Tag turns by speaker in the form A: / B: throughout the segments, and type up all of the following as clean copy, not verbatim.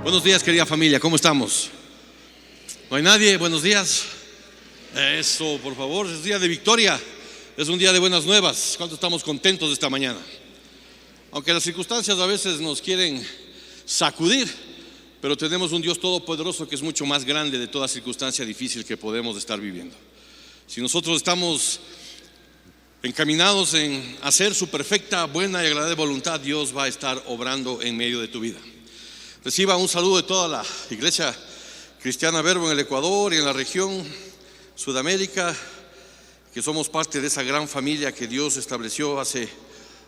A: Buenos días, querida familia, ¿cómo estamos? ¿No hay nadie? Buenos días. Eso, por favor, es día de victoria, es un día de buenas nuevas. ¿Cuántos estamos contentos de esta mañana? Aunque las circunstancias a veces nos quieren sacudir, pero tenemos un Dios todopoderoso que es mucho más grande de toda circunstancia difícil que podemos estar viviendo. Si nosotros estamos encaminados en hacer su perfecta, buena y agradable voluntad, Dios va a estar obrando en medio de tu vida. Reciba un saludo de toda la Iglesia Cristiana Verbo en el Ecuador y en la región Sudamérica, que somos parte de esa gran familia que Dios estableció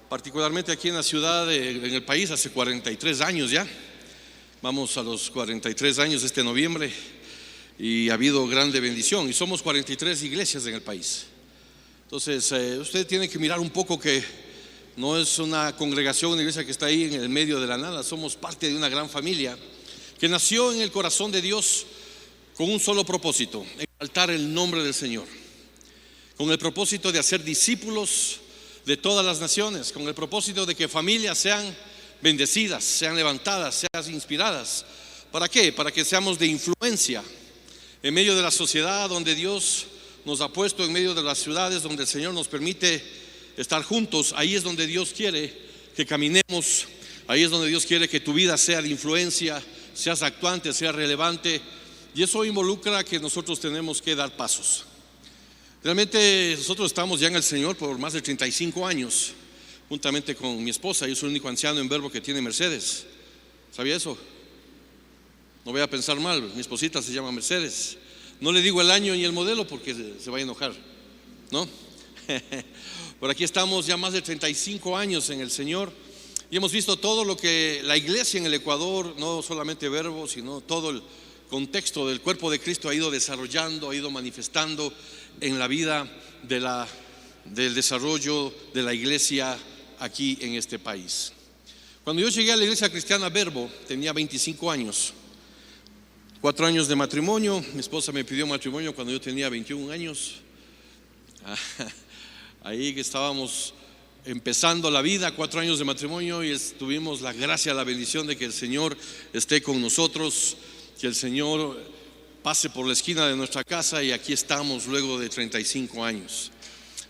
A: particularmente aquí en la ciudad, en el país, hace 43 años ya. Vamos a los 43 años este noviembre y ha habido grande bendición, y somos 43 iglesias en el país. Entonces usted tiene que mirar un poco que no es una congregación, una iglesia que está ahí en el medio de la nada. Somos parte de una gran familia que nació en el corazón de Dios con un solo propósito: exaltar el nombre del Señor, con el propósito de hacer discípulos de todas las naciones, con el propósito de que familias sean bendecidas, sean levantadas, sean inspiradas. ¿Para qué? Para que seamos de influencia en medio de la sociedad donde Dios nos ha puesto, en medio de las ciudades donde el Señor nos permite estar juntos. Ahí es donde Dios quiere que caminemos, ahí es donde Dios quiere que tu vida sea de influencia, seas actuante, seas relevante, y eso involucra que nosotros tenemos que dar pasos. Realmente nosotros estamos ya en el Señor por más de 35 años, juntamente con mi esposa. Yo soy el único anciano en Verbo que tiene Mercedes. ¿Sabía eso? No voy a pensar mal, mi esposita se llama Mercedes. No le digo el año ni el modelo porque se va a enojar, ¿no? Por aquí estamos ya más de 35 años en el Señor y hemos visto todo lo que la iglesia en el Ecuador, no solamente Verbo, sino todo el contexto del cuerpo de Cristo ha ido desarrollando, ha ido manifestando en la vida del desarrollo de la iglesia aquí en este país. Cuando yo llegué a la iglesia cristiana Verbo tenía 25 años, 4 años de matrimonio. Mi esposa me pidió matrimonio cuando yo tenía 21 años. Ahí que estábamos empezando la vida, 4 años de matrimonio, y tuvimos la gracia, la bendición de que el Señor esté con nosotros, que el Señor pase por la esquina de nuestra casa, y aquí estamos luego de 35 años.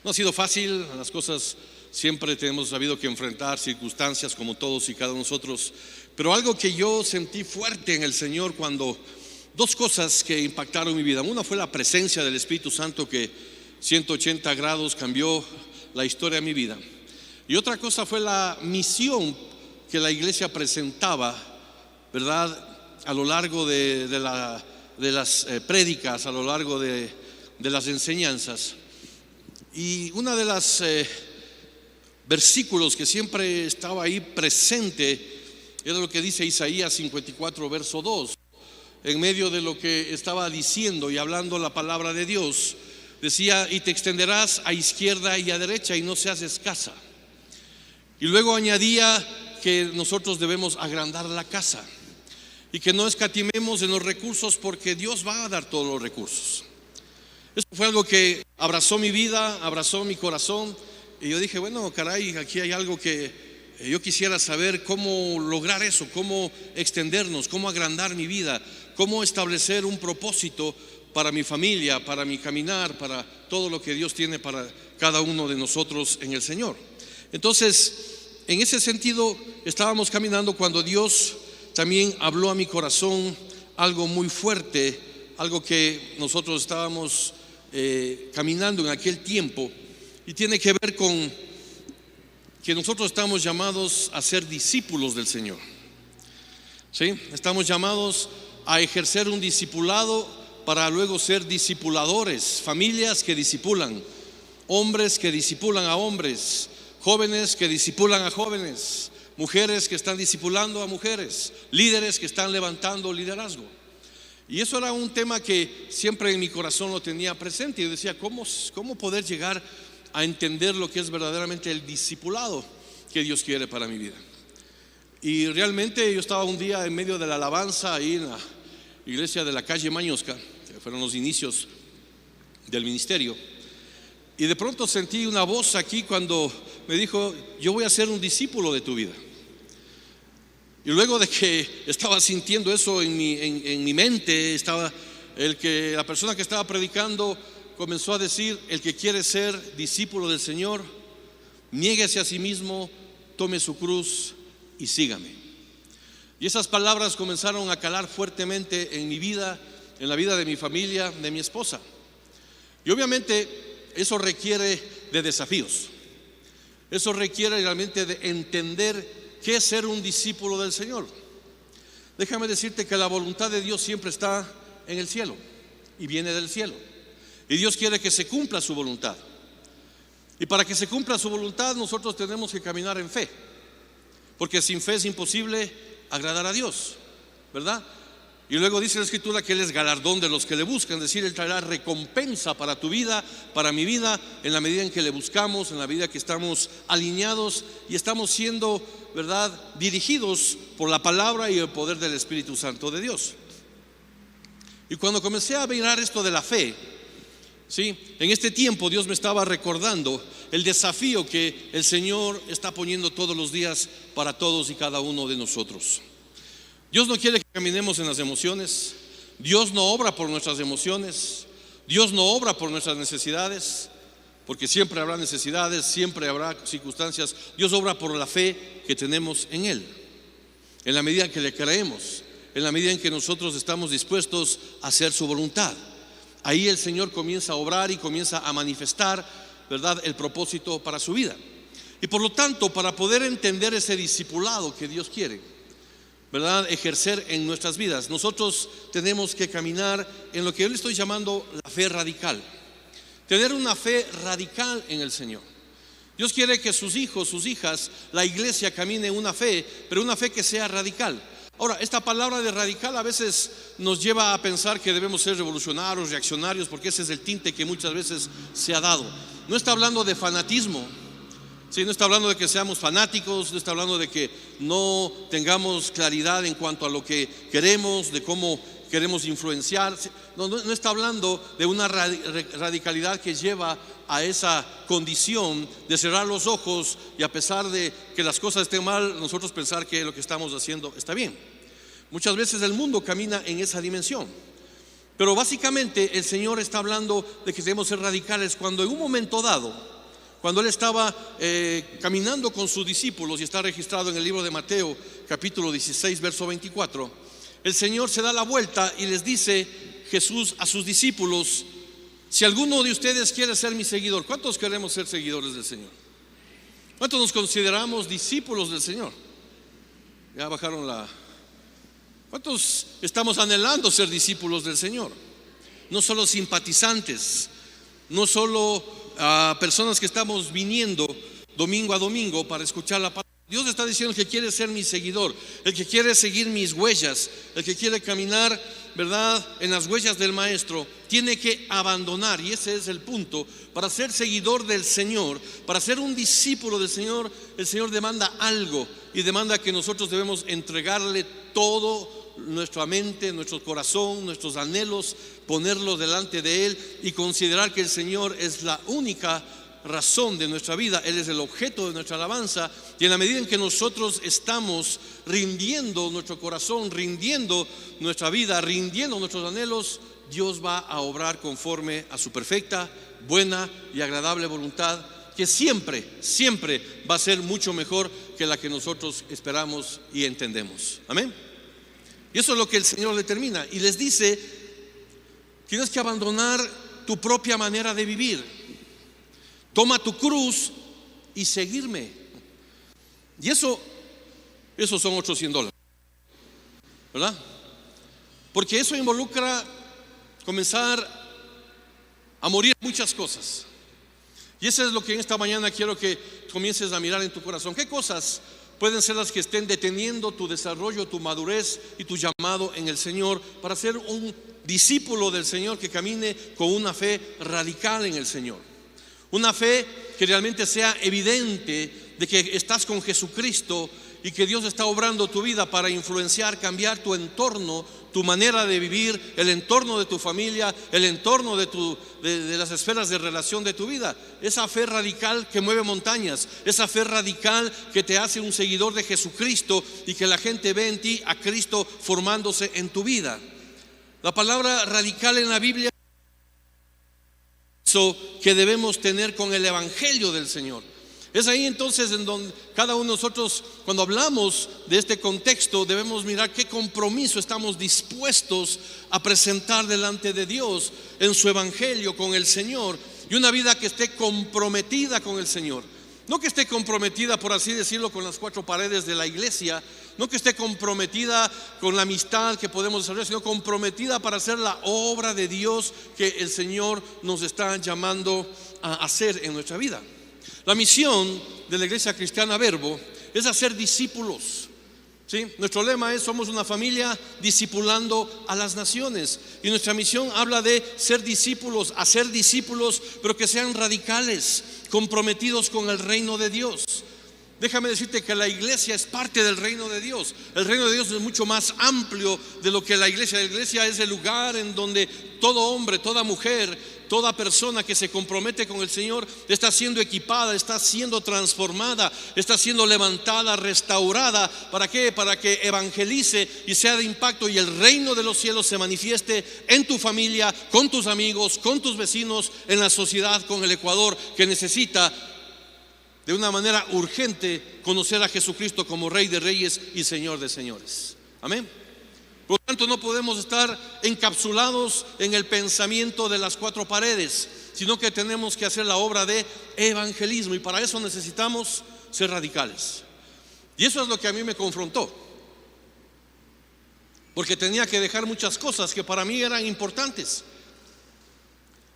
A: No ha sido fácil, las cosas siempre hemos habido que enfrentar circunstancias como todos y cada uno de nosotros, pero algo que yo sentí fuerte en el Señor dos cosas que impactaron mi vida. Una fue la presencia del Espíritu Santo que 180 grados cambió la historia de mi vida, y otra cosa fue la misión que la iglesia presentaba, ¿verdad?, a lo largo de las prédicas, a lo largo de las enseñanzas. Y una de las versículos que siempre estaba ahí presente era lo que dice Isaías 54 verso 2. En medio de lo que estaba diciendo y hablando la palabra de Dios, decía: y te extenderás a izquierda y a derecha y no seas escasa. Y luego añadía que nosotros debemos agrandar la casa y que no escatimemos en los recursos, porque Dios va a dar todos los recursos. Eso fue algo que abrazó mi vida, abrazó mi corazón, y yo dije: bueno, caray, aquí hay algo que yo quisiera saber cómo lograr eso, cómo extendernos, cómo agrandar mi vida, cómo establecer un propósito para mi familia, para mi caminar, para todo lo que Dios tiene para cada uno de nosotros en el Señor. Entonces, en ese sentido estábamos caminando cuando Dios también habló a mi corazón algo muy fuerte, algo que nosotros estábamos caminando en aquel tiempo, y tiene que ver con que nosotros estamos llamados a ser discípulos del Señor. ¿Sí? Estamos llamados a ejercer un discipulado para luego ser discipuladores, familias que discipulan, hombres que discipulan a hombres, jóvenes que discipulan a jóvenes, mujeres que están discipulando a mujeres, líderes que están levantando liderazgo. Y eso era un tema que siempre en mi corazón lo tenía presente. Yo decía: ¿cómo poder llegar a entender lo que es verdaderamente el discipulado que Dios quiere para mi vida? Y realmente yo estaba un día en medio de la alabanza ahí en la iglesia de la calle Mañosca, que fueron los inicios del ministerio, y de pronto sentí una voz aquí cuando me dijo: yo voy a ser un discípulo de tu vida. Y luego de que estaba sintiendo eso en mi mente, la persona que estaba predicando comenzó a decir: el que quiere ser discípulo del Señor, niéguese a sí mismo, tome su cruz y sígame. Y esas palabras comenzaron a calar fuertemente en mi vida, en la vida de mi familia, de mi esposa. Y obviamente eso requiere de desafíos. Eso requiere realmente de entender qué es ser un discípulo del Señor. Déjame decirte que la voluntad de Dios siempre está en el cielo y viene del cielo. Y Dios quiere que se cumpla su voluntad. Y para que se cumpla su voluntad, nosotros tenemos que caminar en fe, porque sin fe es imposible agradar a Dios, ¿verdad? Y luego dice la Escritura que Él es galardón de los que le buscan, es decir, Él traerá recompensa para tu vida, para mi vida, en la medida en que le buscamos, en la medida que estamos alineados y estamos siendo, ¿verdad?, dirigidos por la palabra y el poder del Espíritu Santo de Dios. Y cuando comencé a mirar esto de la fe, ¿sí?, en este tiempo Dios me estaba recordando el desafío que el Señor está poniendo todos los días para todos y cada uno de nosotros. Dios no quiere que caminemos en las emociones. Dios no obra por nuestras emociones. Dios no obra por nuestras necesidades, porque siempre habrá necesidades, siempre habrá circunstancias. Dios obra por la fe que tenemos en Él, en la medida en que le creemos, en la medida en que nosotros estamos dispuestos a hacer su voluntad. Ahí el Señor comienza a obrar y comienza a manifestar, ¿verdad?, el propósito para su vida. Y por lo tanto, para poder entender ese discipulado que Dios quiere, ¿verdad?, ejercer en nuestras vidas, nosotros tenemos que caminar en lo que yo le estoy llamando la fe radical. Tener una fe radical en el Señor. Dios quiere que sus hijos, sus hijas, la iglesia camine en una fe, pero una fe que sea radical. Ahora, esta palabra de radical a veces nos lleva a pensar que debemos ser revolucionarios, reaccionarios, porque ese es el tinte que muchas veces se ha dado. No está hablando de fanatismo, ¿sí? No está hablando de que seamos fanáticos, no está hablando de que no tengamos claridad en cuanto a lo que queremos, de cómo queremos influenciar. No está hablando de una radicalidad que lleva a esa condición de cerrar los ojos y, a pesar de que las cosas estén mal, nosotros pensar que lo que estamos haciendo está bien. Muchas veces el mundo camina en esa dimensión, pero básicamente el Señor está hablando de que debemos ser radicales cuando en un momento dado, cuando Él estaba caminando con sus discípulos, y está registrado en el libro de Mateo capítulo 16 verso 24, el Señor se da la vuelta y les dice Jesús a sus discípulos: si alguno de ustedes quiere ser mi seguidor. ¿Cuántos queremos ser seguidores del Señor? ¿Cuántos nos consideramos discípulos del Señor? Ya bajaron la... ¿Cuántos estamos anhelando ser discípulos del Señor? No solo simpatizantes, no solo personas que estamos viniendo domingo a domingo para escuchar la palabra. Dios está diciendo: el que quiere ser mi seguidor, el que quiere seguir mis huellas, el que quiere caminar, ¿verdad?, en las huellas del Maestro, tiene que abandonar. Y ese es el punto. Para ser seguidor del Señor, para ser un discípulo del Señor, el Señor demanda algo, y demanda que nosotros debemos entregarle todo, nuestra mente, nuestro corazón, nuestros anhelos, ponerlos delante de Él y considerar que el Señor es la única razón de nuestra vida. Él es el objeto de nuestra alabanza. Y en la medida en que nosotros estamos rindiendo nuestro corazón, rindiendo nuestra vida, rindiendo nuestros anhelos, Dios va a obrar conforme a su perfecta, buena y agradable voluntad, que siempre, siempre va a ser mucho mejor que la que nosotros esperamos y entendemos. Amén. Y eso es lo que el Señor determina. Y les dice: tienes que abandonar tu propia manera de vivir. Toma tu cruz y seguirme. Y esos son otros $100, ¿verdad? Porque eso involucra comenzar a morir muchas cosas. Y eso es lo que en esta mañana quiero que comiences a mirar en tu corazón. ¿Qué cosas pueden ser las que estén deteniendo tu desarrollo, tu madurez y tu llamado en el Señor para ser un discípulo del Señor que camine con una fe radical en el Señor? Una fe que realmente sea evidente de que estás con Jesucristo y que Dios está obrando tu vida para influenciar, cambiar tu entorno, tu manera de vivir, el entorno de tu familia, el entorno de las esferas de relación de tu vida. Esa fe radical que mueve montañas, esa fe radical que te hace un seguidor de Jesucristo y que la gente ve en ti a Cristo formándose en tu vida. La palabra radical en la Biblia es eso que debemos tener con el Evangelio del Señor. Es ahí entonces en donde cada uno de nosotros, cuando hablamos de este contexto, debemos mirar qué compromiso estamos dispuestos a presentar delante de Dios en su Evangelio con el Señor, y una vida que esté comprometida con el Señor. No que esté comprometida, por así decirlo, con las cuatro paredes de la iglesia, no que esté comprometida con la amistad que podemos desarrollar, sino comprometida para hacer la obra de Dios que el Señor nos está llamando a hacer en nuestra vida. La misión de la Iglesia Cristiana Verbo es hacer discípulos, ¿sí? Nuestro lema es: somos una familia discipulando a las naciones. Y nuestra misión habla de ser discípulos, hacer discípulos, pero que sean radicales, comprometidos con el reino de Dios. Déjame decirte que la iglesia es parte del reino de Dios. El reino de Dios es mucho más amplio de lo que la iglesia. La iglesia es el lugar en donde todo hombre, toda mujer, toda persona que se compromete con el Señor está siendo equipada, está siendo transformada, está siendo levantada, restaurada. ¿Para qué? Para que evangelice y sea de impacto, y el reino de los cielos se manifieste en tu familia, con tus amigos, con tus vecinos, en la sociedad, con el Ecuador, que necesita de una manera urgente conocer a Jesucristo como Rey de Reyes y Señor de Señores. Amén. Por lo tanto, no podemos estar encapsulados en el pensamiento de las cuatro paredes, sino que tenemos que hacer la obra de evangelismo, y para eso necesitamos ser radicales. Y eso es lo que a mí me confrontó, porque tenía que dejar muchas cosas que para mí eran importantes.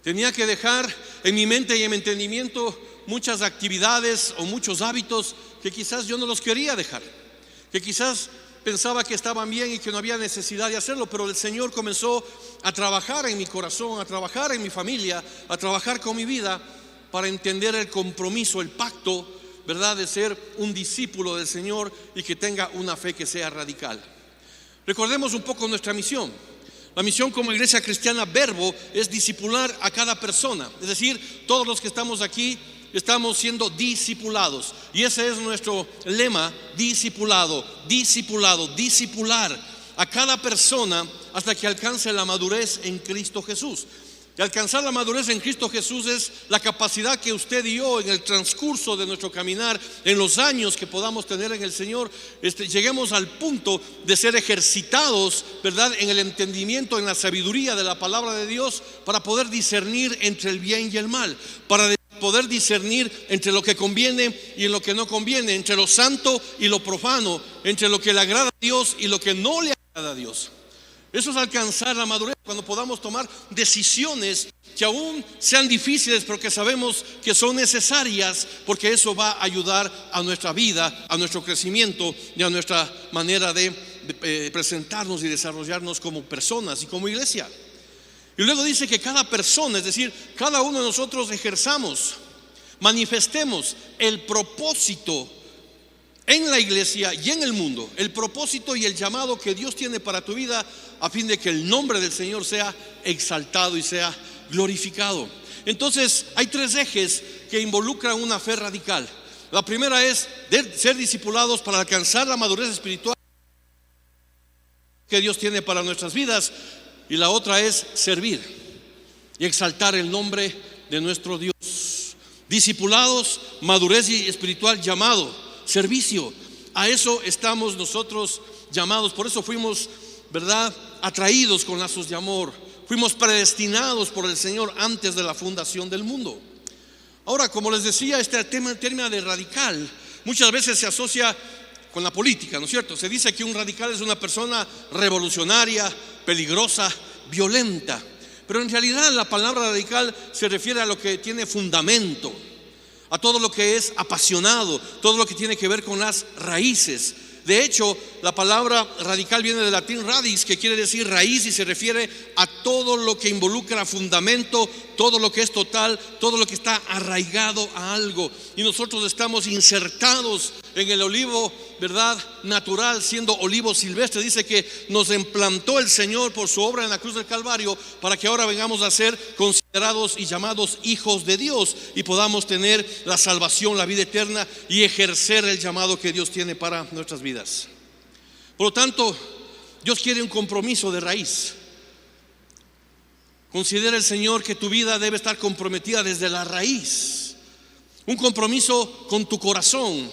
A: Tenía que dejar en mi mente y en mi entendimiento muchas actividades o muchos hábitos que quizás yo no los quería dejar, que quizás pensaba que estaban bien y que no había necesidad de hacerlo, pero el Señor comenzó a trabajar en mi corazón, a trabajar en mi familia, a trabajar con mi vida, para entender el compromiso, el pacto, ¿verdad?, de ser un discípulo del Señor y que tenga una fe que sea radical. Recordemos un poco nuestra misión. La misión como Iglesia Cristiana Verbo es discipular a cada persona, es decir, todos los que estamos aquí estamos siendo discipulados, y ese es nuestro lema: discipulado, discipulado, discipular a cada persona hasta que alcance la madurez en Cristo Jesús. Y alcanzar la madurez en Cristo Jesús es la capacidad que usted y yo, en el transcurso de nuestro caminar, en los años que podamos tener en el Señor, lleguemos al punto de ser ejercitados, ¿verdad?, en el entendimiento, en la sabiduría de la palabra de Dios, para poder discernir entre el bien y el mal, para poder discernir entre lo que conviene y lo que no conviene, entre lo santo y lo profano, entre lo que le agrada a Dios y lo que no le agrada a Dios. Eso es alcanzar la madurez, cuando podamos tomar decisiones que aún sean difíciles, pero que sabemos que son necesarias, porque eso va a ayudar a nuestra vida, a nuestro crecimiento y a nuestra manera de presentarnos y desarrollarnos como personas y como iglesia. Y luego dice que cada persona, es decir, cada uno de nosotros, ejerzamos, manifestemos el propósito en la iglesia y en el mundo, el propósito y el llamado que Dios tiene para tu vida, a fin de que el nombre del Señor sea exaltado y sea glorificado. Entonces hay tres ejes que involucran una fe radical. La primera es ser discipulados para alcanzar la madurez espiritual que Dios tiene para nuestras vidas, y la otra es servir y exaltar el nombre de nuestro Dios. Discipulados, madurez espiritual, llamado, servicio. A eso estamos nosotros llamados. Por eso fuimos, ¿verdad?, atraídos con lazos de amor. Fuimos predestinados por el Señor antes de la fundación del mundo. Ahora, como les decía, este término de radical muchas veces se asocia con la política, ¿no es cierto? Se dice que un radical es una persona revolucionaria, peligrosa, violenta. Pero en realidad la palabra radical se refiere a lo que tiene fundamento, a todo lo que es apasionado, todo lo que tiene que ver con las raíces. Es De hecho, la palabra radical viene del latín radix, que quiere decir raíz, y se refiere a todo lo que involucra fundamento, todo lo que es total, todo lo que está arraigado a algo. Y nosotros estamos insertados en el olivo, ¿verdad?, natural, siendo olivo silvestre. Dice que nos implantó el Señor por su obra en la cruz del Calvario, para que ahora vengamos a ser considerados y llamados hijos de Dios, y podamos tener la salvación, la vida eterna, y ejercer el llamado que Dios tiene para nuestras vidas. Por lo tanto, Dios quiere un compromiso de raíz. Considera el Señor que tu vida debe estar comprometida desde la raíz. Un compromiso con tu corazón,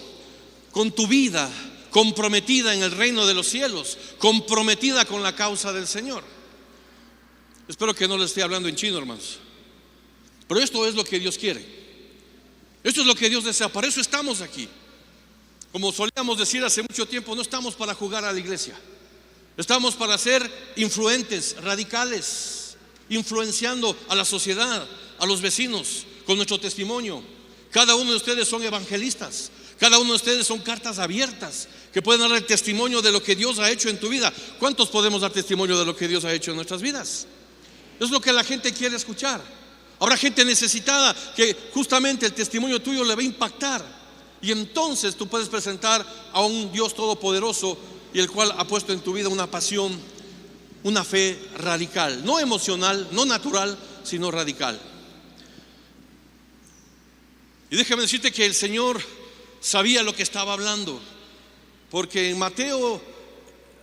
A: con tu vida, comprometida en el reino de los cielos, comprometida con la causa del Señor. Espero que no les esté hablando en chino, hermanos. Pero esto es lo que Dios quiere. Esto es lo que Dios desea. Para eso estamos aquí. Como solíamos decir hace mucho tiempo, no estamos para jugar a la iglesia. Estamos para ser influentes, radicales, influenciando a la sociedad, a los vecinos, con nuestro testimonio. Cada uno de ustedes son evangelistas. Cada uno de ustedes son cartas abiertas que pueden dar el testimonio de lo que Dios ha hecho en tu vida. ¿Cuántos podemos dar testimonio de lo que Dios ha hecho en nuestras vidas? Es lo que la gente quiere escuchar. Habrá gente necesitada que justamente el testimonio tuyo le va a impactar. Y entonces tú puedes presentar a un Dios todopoderoso, y el cual ha puesto en tu vida una pasión, una fe radical, no emocional, no natural, sino radical. Y déjame decirte que el Señor sabía lo que estaba hablando, porque en Mateo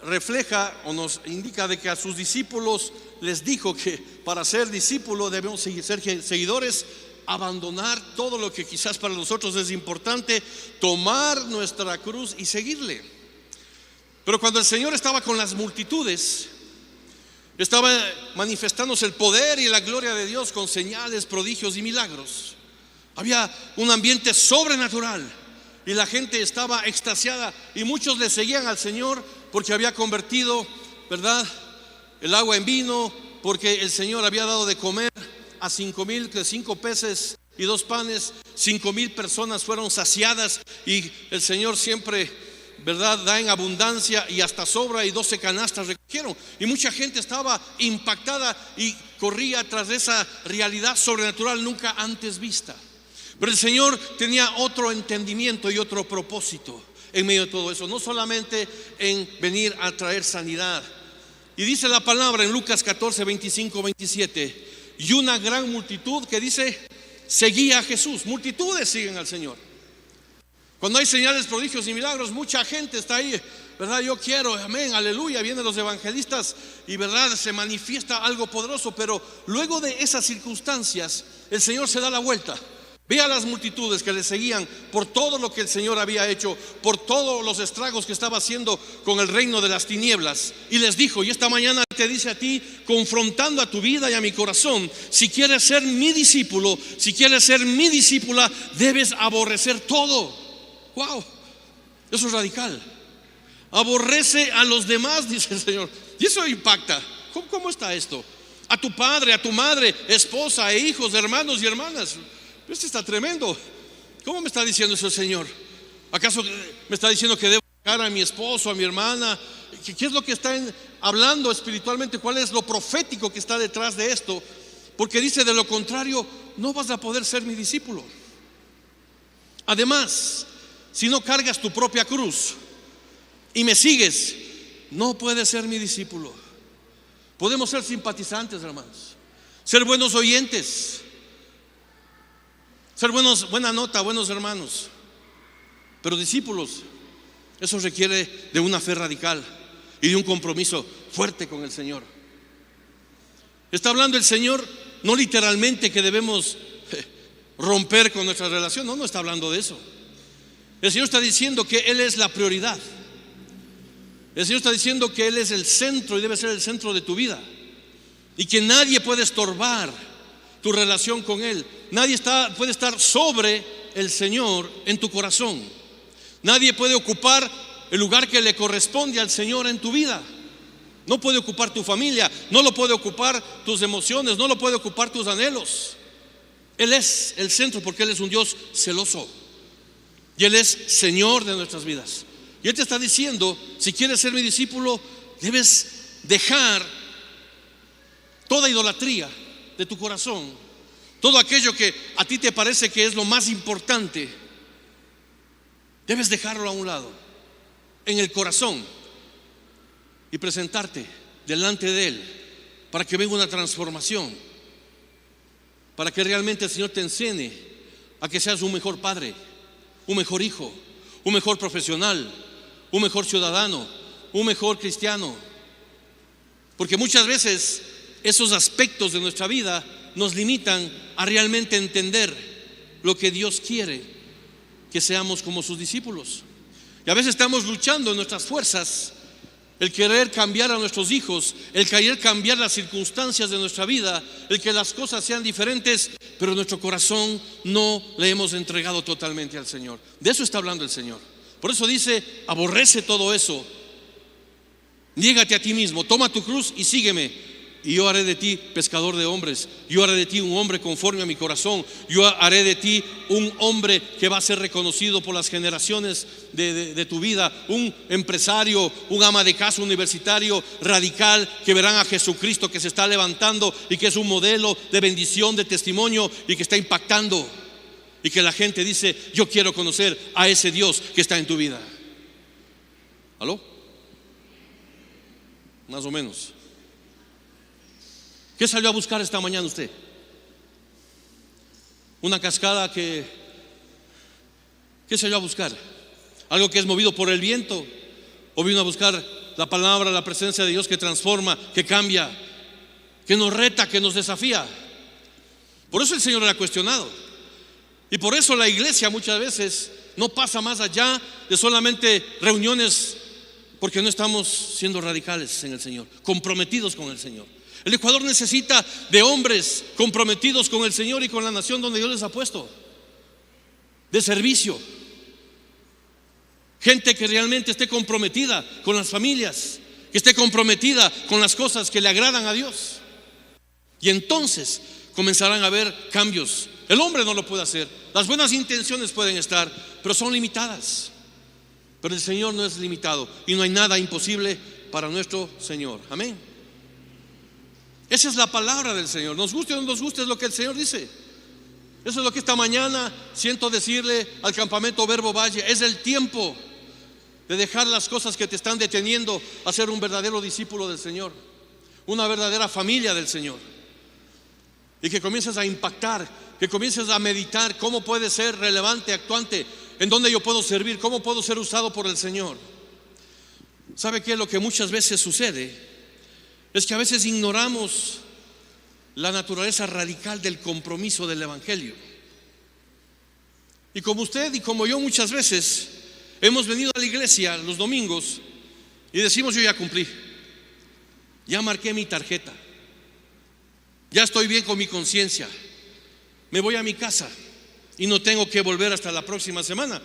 A: refleja o nos indica de que a sus discípulos les dijo que para ser discípulos debemos ser seguidores, abandonar todo lo que quizás para nosotros es importante, tomar nuestra cruz y seguirle. Pero cuando el Señor estaba con las multitudes, estaba manifestándose el poder y la gloria de Dios con señales, prodigios y milagros. Había un ambiente sobrenatural y la gente estaba extasiada, y muchos le seguían al Señor porque había convertido, ¿verdad?, el agua en vino, porque el Señor había dado de comer a 5,000, que 5 peces y 2 panes, 5,000 personas fueron saciadas, y el Señor siempre, ¿verdad?, da en abundancia, y hasta sobra, y 12 canastas recogieron, y mucha gente estaba impactada y corría tras esa realidad sobrenatural nunca antes vista. Pero el Señor tenía otro entendimiento y otro propósito en medio de todo eso, no solamente en venir a traer sanidad. Y dice la palabra en Lucas 14, 25, 27, y una gran multitud, que dice, seguía a Jesús. Multitudes siguen al Señor. Cuando hay señales, prodigios y milagros, mucha gente está ahí, ¿verdad? Yo quiero, amén, aleluya. Vienen los evangelistas y, ¿verdad?, se manifiesta algo poderoso. Pero luego de esas circunstancias, el Señor se da la vuelta. Ve a las multitudes que le seguían por todo lo que el Señor había hecho, por todos los estragos que estaba haciendo con el reino de las tinieblas, y les dijo: y esta mañana te dice a ti, confrontando a tu vida y a mi corazón, si quieres ser mi discípulo, si quieres ser mi discípula, debes aborrecer todo. Wow, eso es radical. Aborrece a los demás, dice el Señor. Y eso impacta. ¿Cómo está esto? A tu padre, a tu madre, esposa e hijos, hermanos y hermanas. Esto está tremendo. ¿Cómo me está diciendo eso el Señor? ¿Acaso me está diciendo que debo dejar a mi esposo, a mi hermana? ¿Qué es lo que está hablando espiritualmente? ¿Cuál es lo profético que está detrás de esto? Porque dice: de lo contrario, no vas a poder ser mi discípulo. Además, si no cargas tu propia cruz y me sigues, no puedes ser mi discípulo. Podemos ser simpatizantes, hermanos, ser buenos oyentes, ser buena nota, buenos hermanos, pero discípulos, eso requiere de una fe radical y de un compromiso fuerte con el Señor. Está hablando el Señor no literalmente que debemos romper con nuestra relación, no está hablando de eso. El Señor está diciendo que Él es la prioridad. El Señor está diciendo que Él es el centro y debe ser el centro de tu vida, y que nadie puede estorbar tu relación con Él. Nadie puede estar sobre el Señor en tu corazón. Nadie puede ocupar el lugar que le corresponde al Señor en tu vida. No puede ocupar tu familia, no lo puede ocupar tus emociones, no lo puede ocupar tus anhelos. Él es el centro, porque Él es un Dios celoso y Él es Señor de nuestras vidas. Y Él te está diciendo, si quieres ser mi discípulo, debes dejar toda idolatría de tu corazón, todo aquello que a ti te parece que es lo más importante. Debes dejarlo a un lado, en el corazón, y presentarte delante de Él para que venga una transformación, para que realmente el Señor te enseñe a que seas un mejor padre, un mejor hijo, un mejor profesional, un mejor ciudadano, un mejor cristiano. Porque muchas veces esos aspectos de nuestra vida nos limitan a realmente entender lo que Dios quiere que seamos como sus discípulos. Y a veces estamos luchando en nuestras fuerzas, el querer cambiar a nuestros hijos, el querer cambiar las circunstancias de nuestra vida, el que las cosas sean diferentes, pero nuestro corazón no le hemos entregado totalmente al Señor. De eso está hablando el Señor. Por eso dice, aborrece todo eso, niégate a ti mismo, toma tu cruz y sígueme. Y yo haré de ti pescador de hombres. Yo haré de ti un hombre conforme a mi corazón. Yo haré de ti un hombre que va a ser reconocido por las generaciones de tu vida. Un empresario, un ama de casa universitario radical, que verán a Jesucristo que se está levantando y que es un modelo de bendición, de testimonio, y que está impactando. Y que la gente dice, yo quiero conocer a ese Dios que está en tu vida. ¿Aló? Más o menos. ¿Qué salió a buscar esta mañana usted? Una cascada ¿qué salió a buscar? ¿Algo que es movido por el viento? ¿O vino a buscar la palabra, la presencia de Dios que transforma, que cambia, que nos reta, que nos desafía? Por eso el Señor era cuestionado. Y por eso la iglesia muchas veces no pasa más allá de solamente reuniones, porque no estamos siendo radicales en el Señor, comprometidos con el Señor. El Ecuador necesita de hombres comprometidos con el Señor y con la nación donde Dios les ha puesto, de servicio, gente que realmente esté comprometida con las familias, que esté comprometida con las cosas que le agradan a Dios. Y entonces comenzarán a haber cambios. El hombre no lo puede hacer. Las buenas intenciones pueden estar, pero son limitadas. Pero el Señor no es limitado y no hay nada imposible para nuestro Señor. Amén. Esa es la palabra del Señor. Nos guste o no nos guste, es lo que el Señor dice. Eso es lo que esta mañana siento decirle al campamento Verbo Valle. Es el tiempo de dejar las cosas que te están deteniendo a ser un verdadero discípulo del Señor, una verdadera familia del Señor, y que comiences a impactar, que comiences a meditar cómo puede ser relevante, actuante, en dónde yo puedo servir, cómo puedo ser usado por el Señor. ¿Sabe qué? Lo que muchas veces sucede es que a veces ignoramos la naturaleza radical del compromiso del Evangelio. Y como usted y como yo muchas veces hemos venido a la iglesia los domingos y decimos, yo ya cumplí, ya marqué mi tarjeta, ya estoy bien con mi conciencia, me voy a mi casa y no tengo que volver hasta la próxima semana,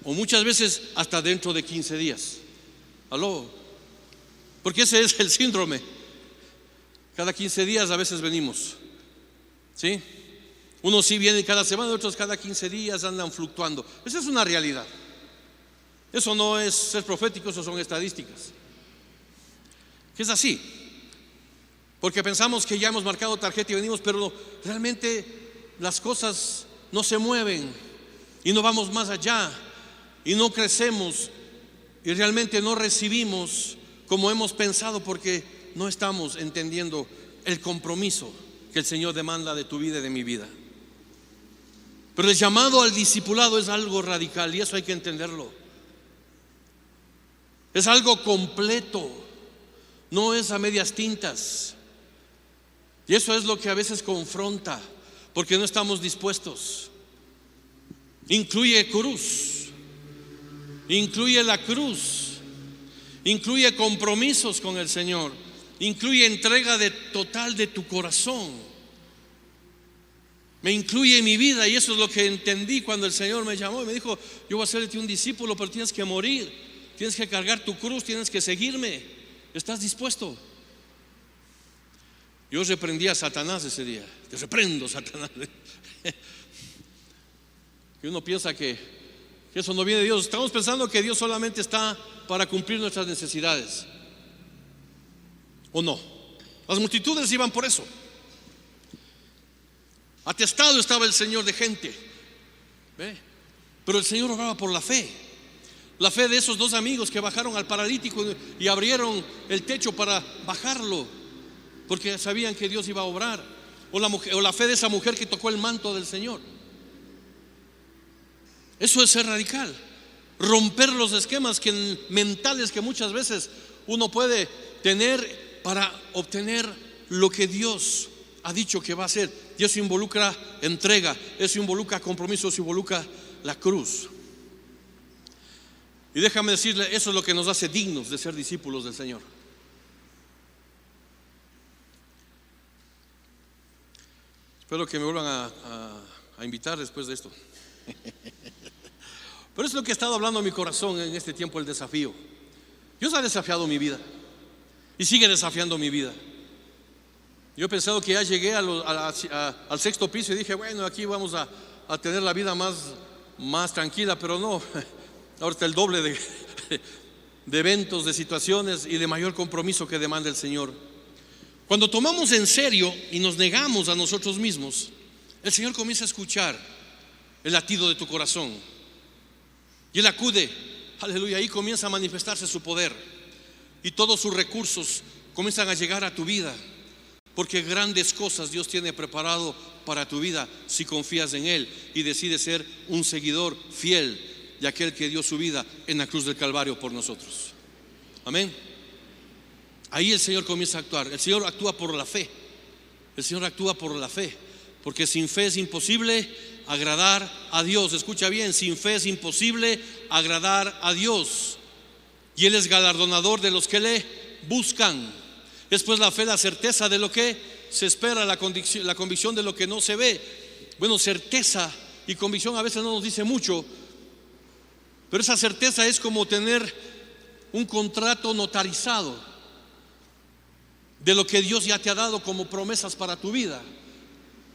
A: o muchas veces hasta dentro de 15 días. ¿Aló? Porque ese es el síndrome. Cada 15 días a veces venimos, ¿sí? Unos sí vienen cada semana, otros cada 15 días andan fluctuando. Esa es una realidad. Eso no es ser profético, eso son estadísticas. Que es así. Porque pensamos que ya hemos marcado tarjeta y venimos, pero realmente las cosas no se mueven y no vamos más allá y no crecemos y realmente no recibimos como hemos pensado, porque no estamos entendiendo el compromiso que el Señor demanda de tu vida y de mi vida. Pero el llamado al discipulado es algo radical y eso hay que entenderlo. Es algo completo, no es a medias tintas. Y eso es lo que a veces confronta, porque no estamos dispuestos. Incluye cruz, incluye la cruz, incluye compromisos con el Señor, incluye entrega total de tu corazón. Me incluye mi vida, y eso es lo que entendí cuando el Señor me llamó y me dijo, yo voy a hacerte un discípulo, pero tienes que morir, tienes que cargar tu cruz, tienes que seguirme. ¿Estás dispuesto? Yo reprendí a Satanás ese día. Te reprendo, Satanás. Y uno piensa que que eso no viene de Dios. Estamos pensando que Dios solamente está para cumplir nuestras necesidades, ¿o no? Las multitudes iban por eso. Atestado estaba el Señor de gente, ¿ve? Pero el Señor oraba por la fe. La fe de esos dos amigos que bajaron al paralítico y abrieron el techo para bajarlo, porque sabían que Dios iba a obrar. O la fe de esa mujer que tocó el manto del Señor. Eso es ser radical. Romper los esquemas mentales que muchas veces uno puede tener para obtener lo que Dios ha dicho que va a hacer. Y eso involucra entrega, eso involucra compromiso, eso involucra la cruz. Y déjame decirle, eso es lo que nos hace dignos de ser discípulos del Señor. Espero que me vuelvan a invitar después de esto. Pero es lo que ha estado hablando a mi corazón en este tiempo, el desafío. Dios ha desafiado mi vida y sigue desafiando mi vida. Yo he pensado que ya llegué al sexto piso y dije, bueno, aquí vamos a tener la vida más tranquila, pero no. Ahora está el doble de eventos, de situaciones y de mayor compromiso que demanda el Señor. Cuando tomamos en serio y nos negamos a nosotros mismos, el Señor comienza a escuchar el latido de tu corazón y Él acude, aleluya, ahí comienza a manifestarse su poder y todos sus recursos comienzan a llegar a tu vida, porque grandes cosas Dios tiene preparado para tu vida si confías en Él y decides ser un seguidor fiel de aquel que dio su vida en la cruz del Calvario por nosotros. Amén. Ahí el Señor comienza a actuar. El Señor actúa por la fe. El Señor actúa por la fe, porque sin fe es imposible agradar a Dios. Escucha bien, sin fe es imposible agradar a Dios. Y Él es galardonador de los que le buscan. Después la fe, la certeza de lo que se espera, la convicción de lo que no se ve. Bueno, certeza y convicción a veces no nos dice mucho, pero esa certeza es como tener un contrato notarizado de lo que Dios ya te ha dado como promesas para tu vida.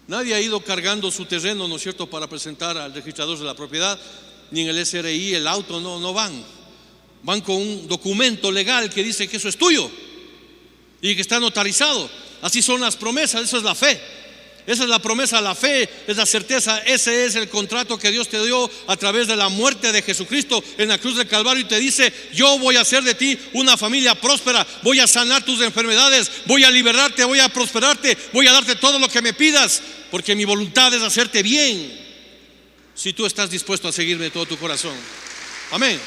A: Nadie ha ido cargando su terreno, ¿no es cierto?, para presentar al registrador de la propiedad, ni en el SRI, el auto, no van. Van con un documento legal que dice que eso es tuyo y que está notarizado. Así son las promesas, eso es la fe. Esa es la promesa, la fe es la certeza. Ese es el contrato que Dios te dio a través de la muerte de Jesucristo en la cruz del Calvario, y te dice: yo voy a hacer de ti una familia próspera, voy a sanar tus enfermedades, voy a liberarte, voy a prosperarte, voy a darte todo lo que me pidas, porque mi voluntad es hacerte bien, si tú estás dispuesto a seguirme de todo tu corazón. Amén.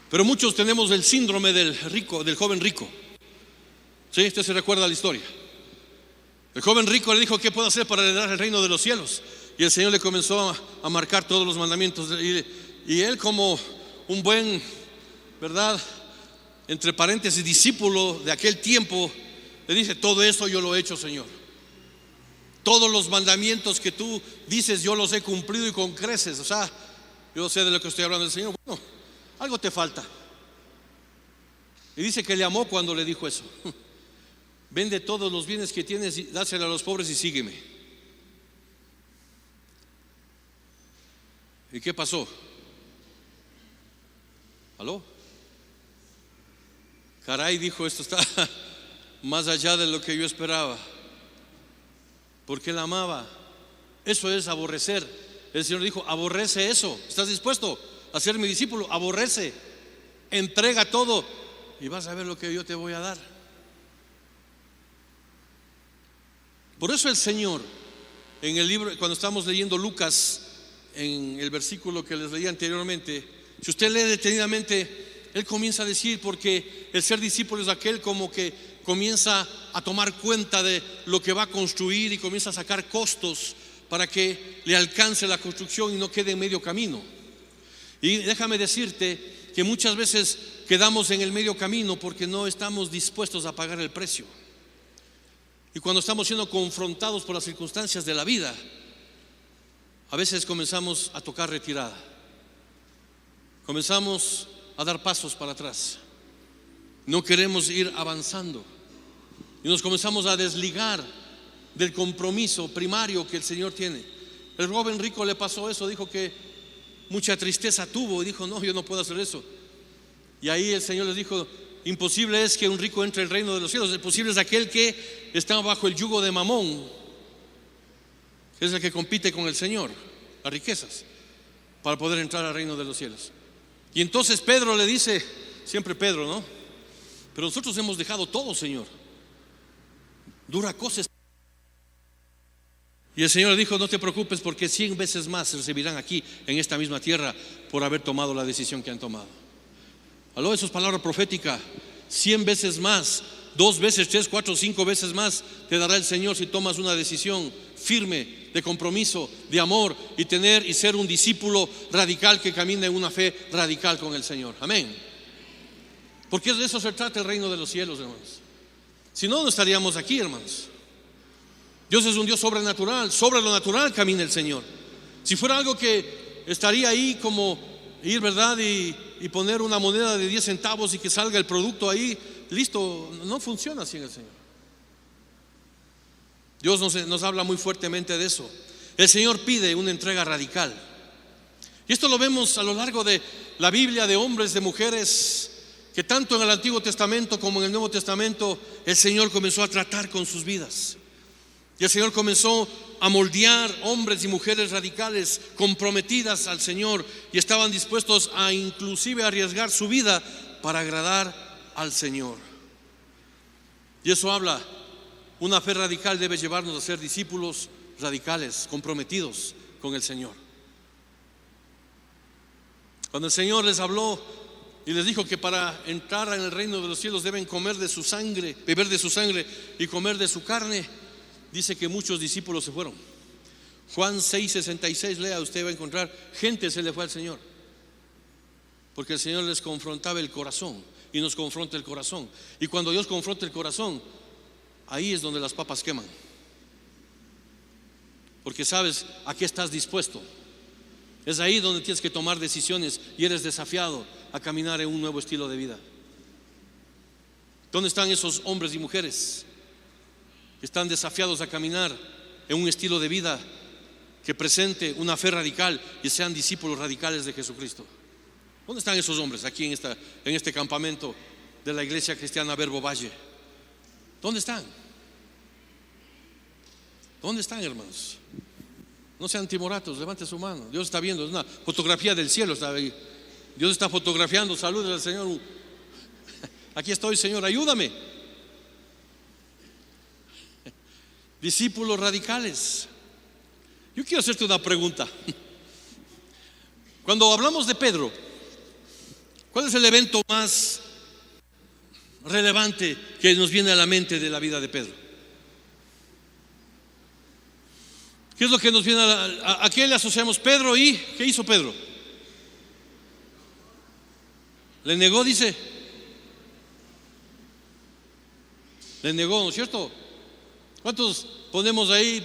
A: Pero muchos tenemos el síndrome del joven rico. ¿Sí? Usted se recuerda la historia. El joven rico le dijo: ¿qué puedo hacer para heredar el reino de los cielos? Y el Señor le comenzó a marcar todos los mandamientos. Y él, como un buen, ¿verdad?, entre paréntesis, discípulo de aquel tiempo, le dice: todo eso yo lo he hecho, Señor. Todos los mandamientos que tú dices yo los he cumplido y con creces. O sea, yo sé de lo que estoy hablando. El Señor: bueno, algo te falta. Y dice que le amó cuando le dijo eso. Vende todos los bienes que tienes y dáselo a los pobres y sígueme. ¿Y qué pasó? ¿Aló? Caray, dijo, esto está más allá de lo que yo esperaba, porque él amaba. Eso es aborrecer. El Señor dijo: aborrece eso. ¿Estás dispuesto a ser mi discípulo? Aborrece, entrega todo y vas a ver lo que yo te voy a dar. Por eso el Señor, en el libro, cuando estamos leyendo Lucas, en el versículo que les leí anteriormente, si usted lee detenidamente, Él comienza a decir: porque el ser discípulo es aquel como que comienza a tomar cuenta de lo que va a construir y comienza a sacar costos para que le alcance la construcción y no quede en medio camino. Y déjame decirte que muchas veces quedamos en el medio camino porque no estamos dispuestos a pagar el precio. Y cuando estamos siendo confrontados por las circunstancias de la vida, a veces comenzamos a tocar retirada, comenzamos a dar pasos para atrás, no queremos ir avanzando y nos comenzamos a desligar del compromiso primario que el Señor tiene. El joven rico le pasó eso, dijo que mucha tristeza tuvo y dijo: no, yo no puedo hacer eso. Y ahí el Señor les dijo: imposible es que un rico entre al reino de los cielos. Imposible es aquel que está bajo el yugo de Mamón, que es el que compite con el Señor, las riquezas, para poder entrar al reino de los cielos. Y entonces Pedro le dice, siempre Pedro, ¿no? Pero nosotros hemos dejado todo, Señor. Dura cosa. Y el Señor le dijo: no te preocupes, porque 100 veces más recibirán aquí en esta misma tierra por haber tomado la decisión que han tomado. Aló, eso es palabra profética. 100 veces más, 2 veces, 3, 4, 5 veces más te dará el Señor si tomas una decisión firme, de compromiso, de amor, y tener y ser un discípulo radical que camina en una fe radical con el Señor. Amén. Porque de eso se trata el reino de los cielos, hermanos. Si no, no estaríamos aquí, hermanos. Dios es un Dios sobrenatural. Sobre lo natural camina el Señor. Si fuera algo que estaría ahí como ir, ¿verdad?, y poner una moneda de 10 centavos y que salga el producto ahí, listo, no funciona así en el Señor. Dios nos habla muy fuertemente de eso. El Señor pide una entrega radical. Y esto lo vemos a lo largo de la Biblia, de hombres, de mujeres, que tanto en el Antiguo Testamento como en el Nuevo Testamento el Señor comenzó a tratar con sus vidas. Y el Señor comenzó a moldear hombres y mujeres radicales, comprometidas al Señor, y estaban dispuestos a inclusive arriesgar su vida para agradar al Señor. Y eso habla, una fe radical debe llevarnos a ser discípulos radicales, comprometidos con el Señor. Cuando el Señor les habló y les dijo que para entrar en el reino de los cielos deben comer de su sangre, beber de su sangre y comer de su carne, dice que muchos discípulos se fueron. Juan 6:66, lea, usted va a encontrar, gente se le fue al Señor, porque el Señor les confrontaba el corazón, y nos confronta el corazón. Y cuando Dios confronta el corazón, ahí es donde las papas queman, porque sabes a qué estás dispuesto. Es ahí donde tienes que tomar decisiones y eres desafiado a caminar en un nuevo estilo de vida. ¿Dónde están esos hombres y mujeres que están desafiados a caminar en un estilo de vida que presente una fe radical y sean discípulos radicales de Jesucristo? ¿Dónde están esos hombres aquí en este campamento de la Iglesia Cristiana Verbo Valle? ¿Dónde están? ¿Dónde están, hermanos? No sean timoratos, levante su mano. Dios está viendo, es una fotografía del cielo, está ahí. Dios está fotografiando. Saludos al Señor. Aquí estoy, Señor, ayúdame. Discípulos radicales. Yo quiero hacerte una pregunta. Cuando hablamos de Pedro, ¿cuál es el evento más relevante que nos viene a la mente de la vida de Pedro? ¿Qué es lo que nos viene a qué le asociamos? Pedro, ¿y qué hizo Pedro? Le negó, dice. Le negó, ¿no es cierto? ¿Cuántos ponemos ahí?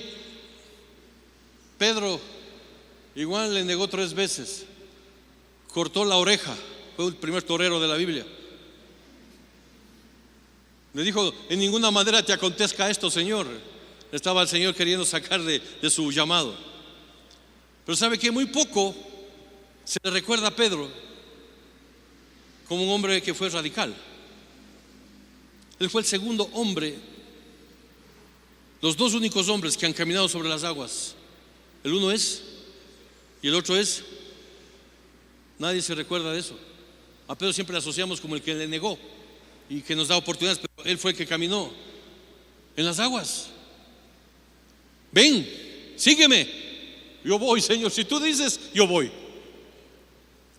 A: Pedro igual le negó 3 veces. Cortó la oreja. Fue el primer torero de la Biblia. Le dijo: en ninguna manera te acontezca esto, Señor. Estaba el Señor queriendo sacarle de su llamado. Pero ¿sabe qué? Muy poco se le recuerda a Pedro como un hombre que fue radical. Él fue el segundo hombre, los 2 únicos hombres que han caminado sobre las aguas. El uno es y el otro es. Nadie se recuerda de eso. A Pedro siempre le asociamos como el que le negó y que nos da oportunidades, pero él fue el que caminó en las aguas. Ven, sígueme. Yo voy, Señor, si tú dices, yo voy.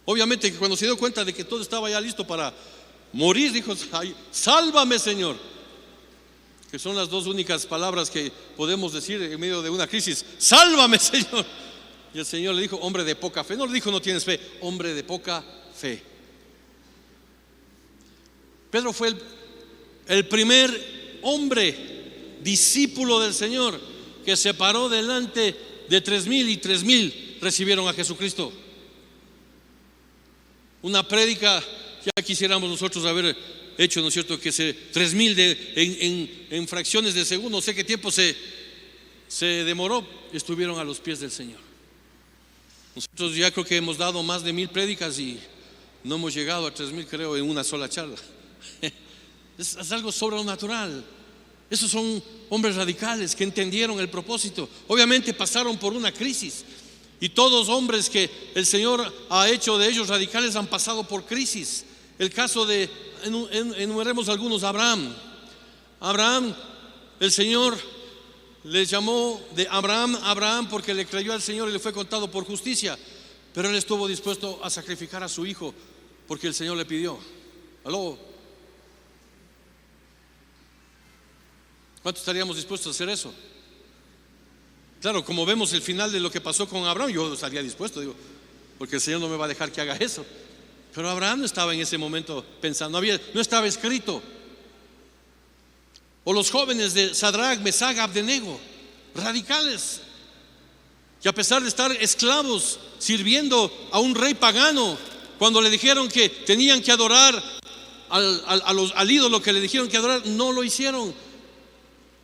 A: Obviamente que cuando se dio cuenta de que todo estaba ya listo para morir, dijo: ay, sálvame, Señor. Que son las 2 únicas palabras que podemos decir en medio de una crisis: sálvame, Señor. Y el Señor le dijo: hombre de poca fe. No le dijo: no tienes fe, hombre de poca fe. Pedro fue el primer hombre discípulo del Señor que se paró delante de 3,000 y 3,000 recibieron a Jesucristo. Una prédica que ya quisiéramos nosotros haber hecho, ¿no es cierto? Que 3,000 en fracciones de segundo, no sé qué tiempo se se demoró, estuvieron a los pies del Señor. Nosotros ya creo que hemos dado más de 1000 prédicas y no hemos llegado a 3000, creo, en una sola charla. Es algo sobrenatural. Esos son hombres radicales que entendieron el propósito. Obviamente pasaron por una crisis, y todos hombres que el Señor ha hecho de ellos radicales han pasado por crisis. El caso de, enumeremos algunos. Abraham, el Señor le llamó de Abraham porque le creyó al Señor y le fue contado por justicia, pero él estuvo dispuesto a sacrificar a su hijo porque el Señor le pidió. ¿Aló? ¿Cuántos estaríamos dispuestos a hacer eso? Claro, como vemos el final de lo que pasó con Abraham, yo estaría dispuesto, porque el Señor no me va a dejar que haga eso. Pero Abraham no estaba en ese momento pensando, no estaba escrito. O los jóvenes de Sadrach, Mesach, Abdenego, radicales, que a pesar de estar esclavos sirviendo a un rey pagano, cuando le dijeron que tenían que adorar al ídolo que le dijeron que adorar, no lo hicieron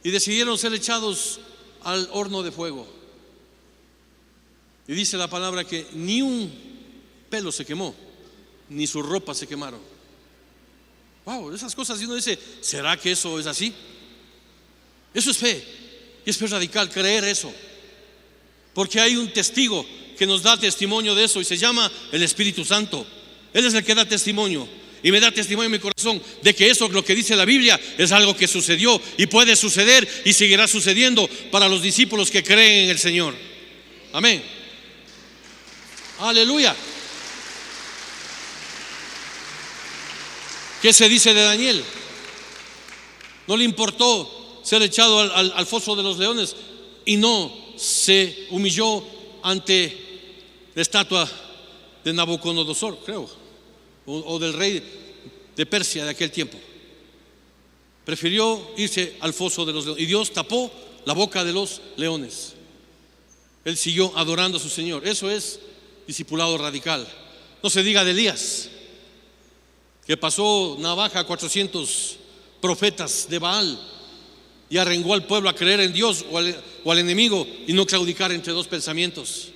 A: y decidieron ser echados al horno de fuego. Y dice la palabra que ni un pelo se quemó, ni su ropa se quemaron. Wow, esas cosas, y uno dice, ¿será que eso es así? Eso es fe, y es fe radical, creer eso, porque hay un testigo que nos da testimonio de eso y se llama el Espíritu Santo. Él es el que da testimonio, y me da testimonio en mi corazón de que eso, lo que dice la Biblia, es algo que sucedió y puede suceder y seguirá sucediendo para los discípulos que creen en el Señor. Amén. Aleluya. ¿Qué se dice de Daniel? No le importó ser echado al foso de los leones y no se humilló ante la estatua de Nabucodonosor, creo, o del rey de Persia de aquel tiempo. Prefirió irse al foso de los leones, y Dios tapó la boca de los leones. Él siguió adorando a su Señor. Eso es discipulado radical. No se diga de Elías, que pasó navaja a 400 profetas de Baal y arengó al pueblo a creer en Dios o al enemigo y no claudicar entre dos pensamientos.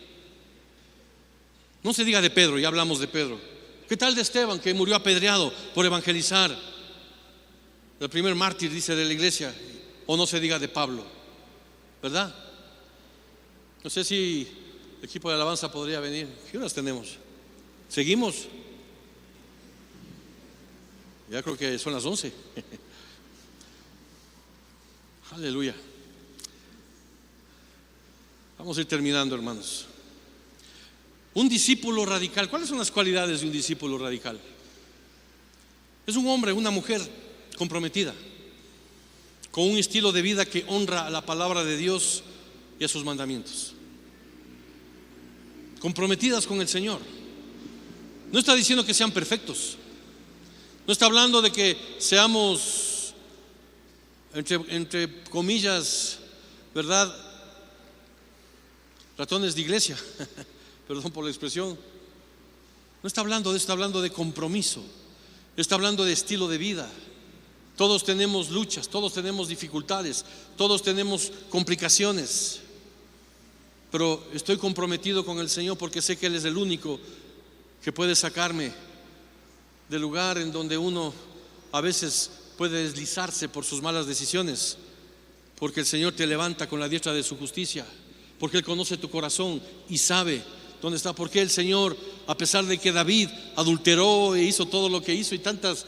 A: No se diga de Pedro, ya hablamos de Pedro. ¿Qué tal de Esteban, que murió apedreado por evangelizar? El primer mártir, dice, de la iglesia. O no se diga de Pablo, ¿verdad? No sé si el equipo de alabanza podría venir. ¿Qué horas tenemos? ¿Seguimos? Ya creo que son las 11. Aleluya. Vamos a ir terminando, hermanos. Un discípulo radical. ¿Cuáles son las cualidades de un discípulo radical? Es un hombre, una mujer comprometida, con un estilo de vida que honra a la palabra de Dios y a sus mandamientos. Comprometidas con el Señor. No está diciendo que sean perfectos. No está hablando de que seamos, entre comillas, ¿verdad?, ratones de iglesia. Perdón por la expresión. No está hablando de eso, está hablando de compromiso. Está hablando de estilo de vida. Todos tenemos luchas, todos tenemos dificultades, todos tenemos complicaciones, pero estoy comprometido con el Señor porque sé que Él es el único que puede sacarme del lugar en donde uno a veces puede deslizarse por sus malas decisiones, porque el Señor te levanta con la diestra de su justicia, porque Él conoce tu corazón y sabe dónde está. Porque el Señor, a pesar de que David adulteró e hizo todo lo que hizo y tantas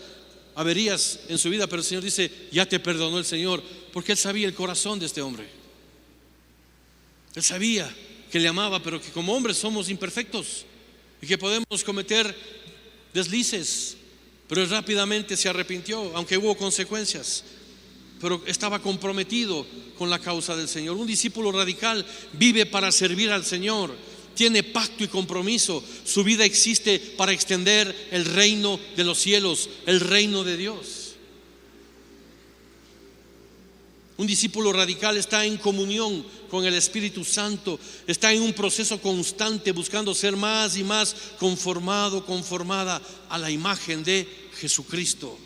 A: averías en su vida, pero el Señor dice, ya te perdonó el Señor, porque Él sabía el corazón de este hombre. Él sabía que le amaba, pero que como hombres somos imperfectos y que podemos cometer deslices, pero Él rápidamente se arrepintió, aunque hubo consecuencias, pero estaba comprometido con la causa del Señor. Un discípulo radical vive para servir al Señor, tiene pacto y compromiso. Su vida existe para extender el reino de los cielos, el reino de Dios. Un discípulo radical está en comunión con el Espíritu Santo, está en un proceso constante buscando ser más y más conformada a la imagen de Jesucristo.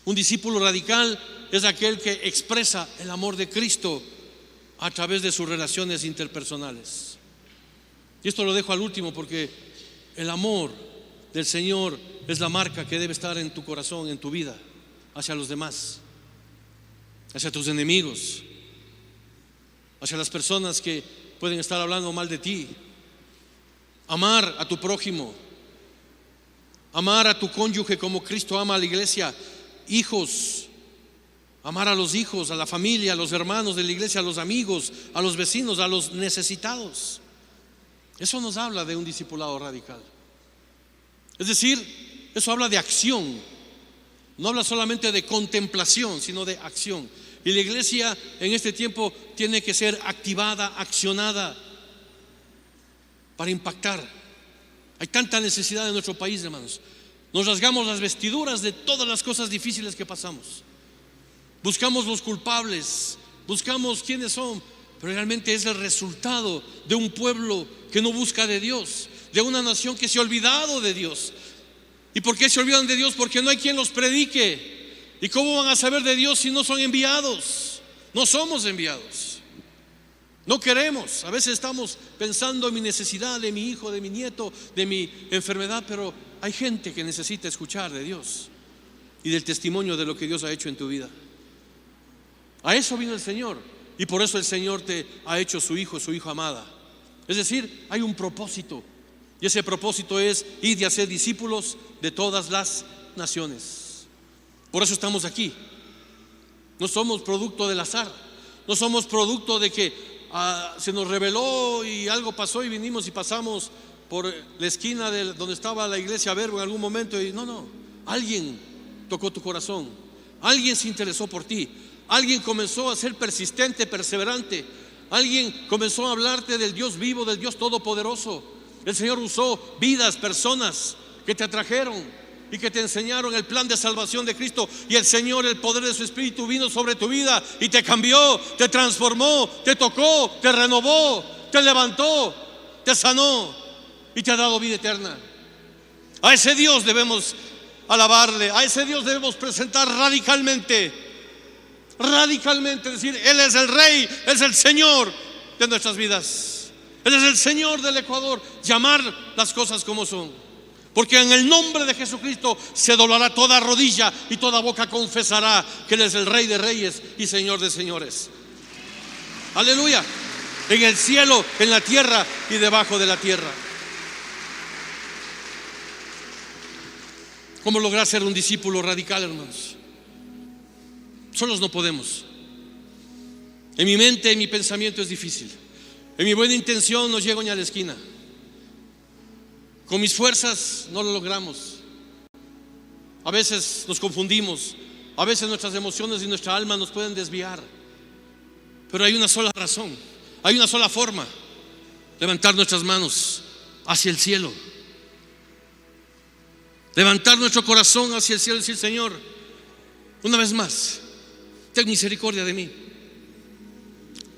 A: Un discípulo radical es aquel que expresa el amor de Cristo a través de sus relaciones interpersonales. Y esto lo dejo al último porque el amor del Señor es la marca que debe estar en tu corazón, en tu vida, hacia los demás, hacia tus enemigos, hacia las personas que pueden estar hablando mal de ti. Amar a tu prójimo, amar a tu cónyuge como Cristo ama a la iglesia. Hijos, amar a los hijos, a la familia, a los hermanos de la iglesia, a los amigos, a los vecinos, a los necesitados. Eso nos habla de un discipulado radical. Es decir, eso habla de acción. No habla solamente de contemplación, sino de acción. Y la iglesia en este tiempo tiene que ser activada, accionada para impactar. Hay tanta necesidad en nuestro país, hermanos. Nos rasgamos las vestiduras de todas las cosas difíciles que pasamos. Buscamos los culpables, buscamos quiénes son, pero realmente es el resultado de un pueblo que no busca de Dios, de una nación que se ha olvidado de Dios. ¿Y por qué se olvidan de Dios? Porque no hay quien los predique. ¿Y cómo van a saber de Dios si no son enviados? No somos enviados. No queremos. A veces estamos pensando en mi necesidad, de mi hijo, de mi nieto, de mi enfermedad, pero hay gente que necesita escuchar de Dios y del testimonio de lo que Dios ha hecho en tu vida. A eso vino el Señor, y por eso el Señor te ha hecho su hijo amada. Es decir, hay un propósito, y ese propósito es ir y hacer discípulos de todas las naciones. Por eso estamos aquí. No somos producto del azar, no somos producto de que se nos reveló y algo pasó y vinimos y pasamos por la esquina de donde estaba la iglesia Verbo en algún momento y no, alguien tocó tu corazón, alguien se interesó por ti, alguien comenzó a ser persistente, perseverante, alguien comenzó a hablarte del Dios vivo, del Dios todopoderoso. El Señor usó vidas, personas que te atrajeron y que te enseñaron el plan de salvación de Cristo, y el Señor, el poder de su Espíritu vino sobre tu vida y te cambió, te transformó, te tocó, te renovó, te levantó, te sanó y te ha dado vida eterna. A ese Dios debemos alabarle, a ese Dios debemos presentar radicalmente, decir: Él es el Rey, es el Señor de nuestras vidas, Él es el Señor del Ecuador. Llamar las cosas como son, porque en el nombre de Jesucristo se doblará toda rodilla y toda boca confesará que Él es el Rey de Reyes y Señor de Señores. Aleluya. En el cielo, en la tierra y debajo de la tierra. ¿Cómo lograr ser un discípulo radical, hermanos? Solos no podemos. En mi mente, en mi pensamiento es difícil. En mi buena intención no llego ni a la esquina. Con mis fuerzas no lo logramos. A veces nos confundimos, a veces nuestras emociones y nuestra alma nos pueden desviar. Pero hay una sola razón, hay una sola forma: levantar nuestras manos hacia el cielo, levantar nuestro corazón hacia el cielo y decir: Señor, una vez más, ten misericordia de mí.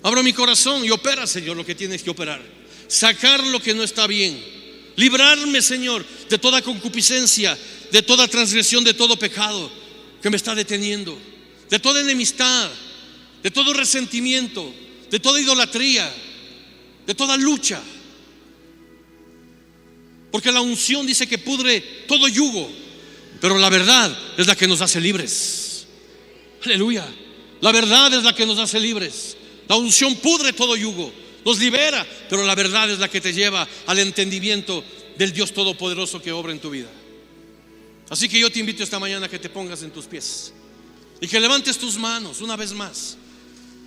A: Abro mi corazón y opera, Señor, lo que tienes que operar. Sacar lo que no está bien. Librarme, Señor, de toda concupiscencia, de toda transgresión, de todo pecado que me está deteniendo, de toda enemistad, de todo resentimiento, de toda idolatría, de toda lucha. Porque la unción dice que pudre todo yugo, pero la verdad es la que nos hace libres. Aleluya. La verdad es la que nos hace libres. La unción pudre todo yugo, nos libera, pero la verdad es la que te lleva al entendimiento del Dios todopoderoso que obra en tu vida. Así que yo te invito esta mañana a que te pongas en tus pies y que levantes tus manos una vez más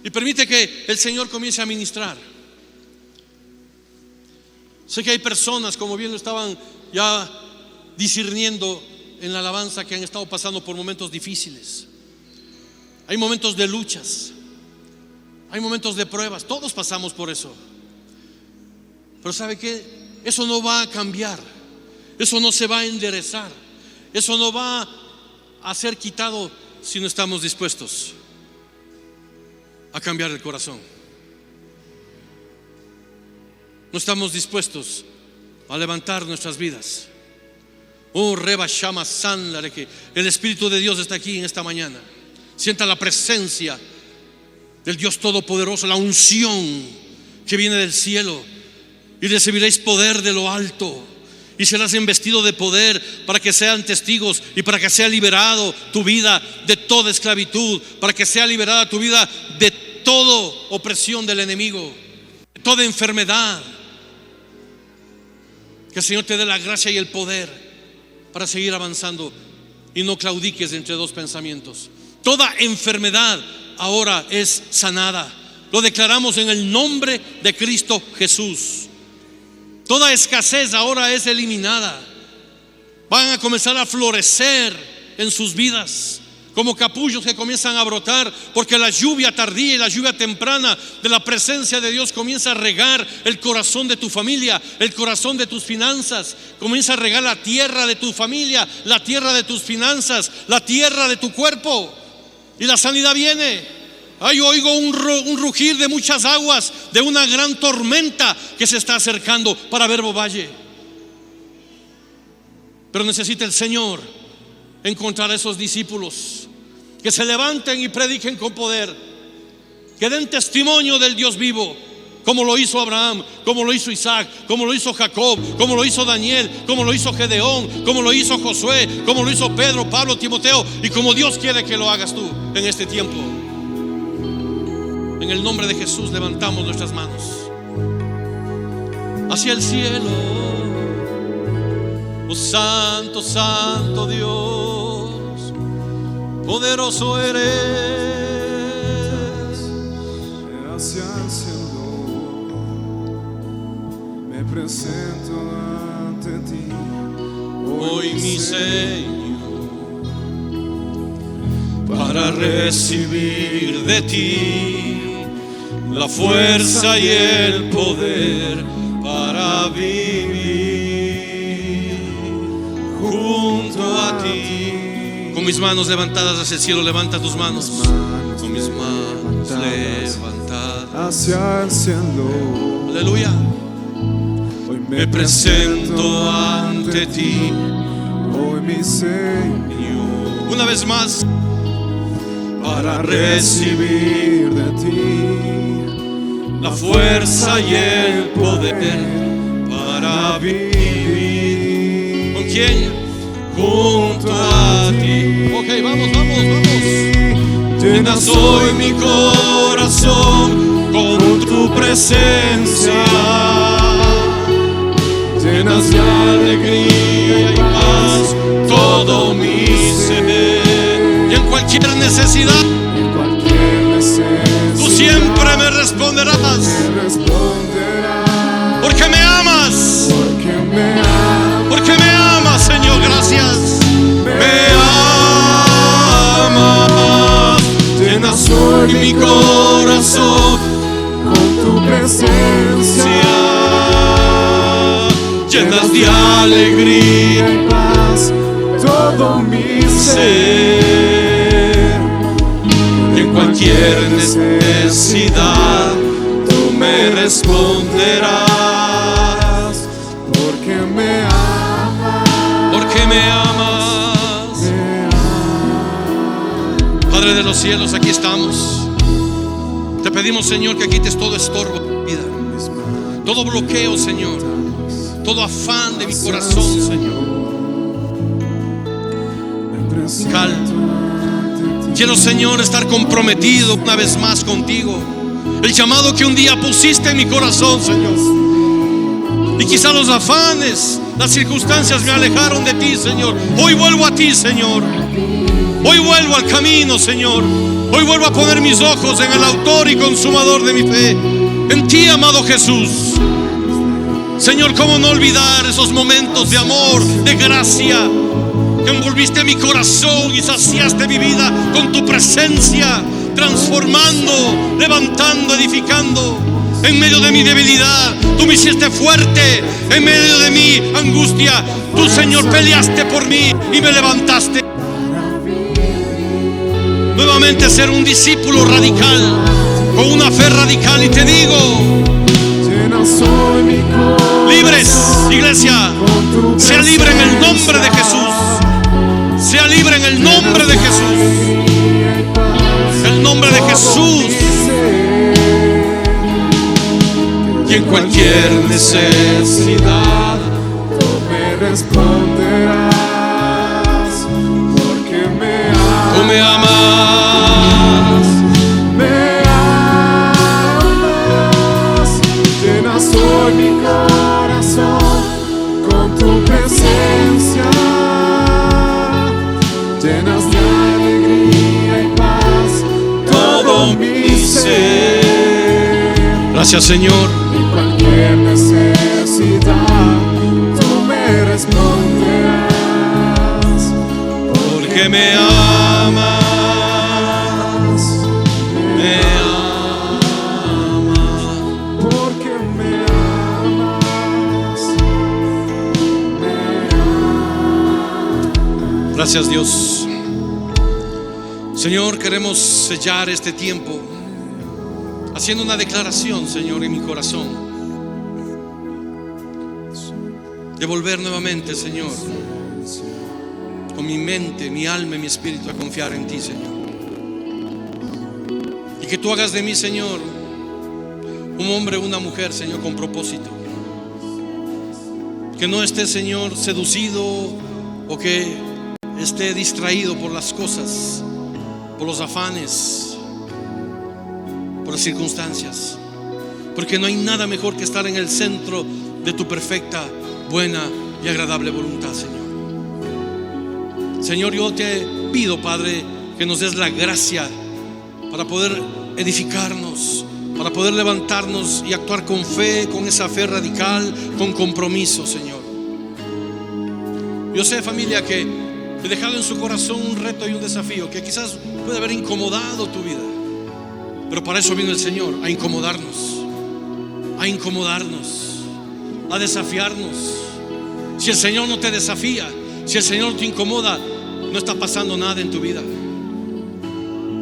A: y permite que el Señor comience a ministrar. Sé que hay personas, como bien lo estaban ya discerniendo en la alabanza, que han estado pasando por momentos difíciles. Hay momentos de luchas, hay momentos de pruebas, todos pasamos por eso. Pero ¿sabe qué? Eso no va a cambiar, eso no se va a enderezar, eso no va a ser quitado si no estamos dispuestos a cambiar el corazón. No estamos dispuestos a levantar nuestras vidas. Oh, Reba Shama Sanlare, que el Espíritu de Dios está aquí en esta mañana. Sienta la presencia del Dios Todopoderoso, la unción que viene del cielo, y recibiréis poder de lo alto, y serás investido de poder para que sean testigos y para que sea liberado tu vida de toda esclavitud, para que sea liberada tu vida de toda opresión del enemigo, de toda enfermedad. Que el Señor te dé la gracia y el poder para seguir avanzando y no claudiques entre dos pensamientos. Toda enfermedad ahora es sanada. Lo declaramos en el nombre de Cristo Jesús. Toda escasez ahora es eliminada. Van a comenzar a florecer en sus vidas como capullos que comienzan a brotar, porque la lluvia tardía y la lluvia temprana de la presencia de Dios comienza a regar el corazón de tu familia, el corazón de tus finanzas. Comienza a regar la tierra de tu familia, la tierra de tus finanzas, la tierra de tu cuerpo, y la sanidad viene. Yo oigo un rugir de muchas aguas, de una gran tormenta que se está acercando para Verbo Valle. Pero necesita el Señor encontrar a esos discípulos que se levanten y prediquen con poder, que den testimonio del Dios vivo, como lo hizo Abraham, como lo hizo Isaac, como lo hizo Jacob, como lo hizo Daniel, como lo hizo Gedeón, como lo hizo Josué, como lo hizo Pedro, Pablo, Timoteo, y como Dios quiere que lo hagas tú en este tiempo. En el nombre de Jesús levantamos nuestras manos hacia el cielo. Oh santo, santo Dios, poderoso eres.
B: Hacia el cielo me presento ante ti,
A: hoy mi Señor, para recibir de ti la fuerza y el poder para vivir junto a ti. Con mis manos levantadas hacia el cielo, levanta tus manos. Con mis manos levantadas
B: hacia el cielo,
A: aleluya.
B: hoy
A: Me presento ante ti,
B: hoy mi Señor,
A: una vez más,
B: para recibir de ti
A: la fuerza y el poder para vivir. ¿Con quién? Junto a ti. Ok, vamos, vamos, vamos. Llenas hoy mi corazón con tu presencia, llenas de alegría y paz todo mi ser. Y en cualquier necesidad, tú siempre me responderás, porque me amas, porque me amas, Señor, gracias. Me amas, llenas hoy mi corazón
B: con tu presencia,
A: llenas de alegría
B: y paz todo mi ser.
A: y en cualquier necesidad tú me responderás,
B: porque me amas,
A: porque me amas. Padre de los cielos, aquí estamos. Te pedimos, Señor, que quites todo estorbo de mi vida, todo bloqueo, Señor, todo afán de mi corazón, Señor. Quiero, Señor, estar comprometido una vez más contigo. El llamado que un día pusiste en mi corazón, Señor. Y quizá los afanes, las circunstancias me alejaron de ti, Señor. Hoy vuelvo a ti, Señor. Hoy vuelvo al camino, Señor. Hoy vuelvo a poner mis ojos en el autor y consumador de mi fe, en ti, amado Jesús. Señor, ¿cómo no olvidar esos momentos de amor, de gracia, que envolviste mi corazón y saciaste mi vida con tu presencia, transformando, levantando, edificando? En medio de mi debilidad, tú me hiciste fuerte. En medio de mi angustia, tú, Señor, peleaste por mí y me levantaste. Nuevamente ser un discípulo radical, con una fe radical, y te digo: libres, iglesia, sea libre en el nombre de Jesús. Sea libre en el nombre de Jesús. El nombre de Jesús cualquier necesidad.
B: Tú me responderás, porque me amas.
A: Tú me amas.
B: Me amas. Llenas hoy mi corazón con tu presencia. Llenas de alegría y paz todo mi ser.
A: Gracias, Señor.
B: En cualquier necesidad tú me responderás,
A: Porque me amas. Me amas.
B: porque me amas, me amas.
A: Gracias, Dios. Señor, queremos sellar este tiempo haciendo una declaración, Señor, en mi corazón, de volver nuevamente, Señor, con mi mente, mi alma y mi espíritu a confiar en ti, Señor. Y que tú hagas de mí, Señor, un hombre o una mujer, Señor, con propósito. Que no esté, Señor, seducido o que esté distraído por las cosas, por los afanes, por las circunstancias. Porque no hay nada mejor que estar en el centro de tu perfecta, buena y agradable voluntad, Señor. Señor, yo te pido, Padre, que nos des la gracia para poder edificarnos, para poder levantarnos y actuar con fe, con esa fe radical, con compromiso, Señor. Yo sé, familia, que he dejado en su corazón un reto y un desafío que quizás puede haber incomodado tu vida, pero para eso vino el Señor, a incomodarnos, a desafiarnos. Si el Señor no te desafía, si el Señor te incomoda, no está pasando nada en tu vida.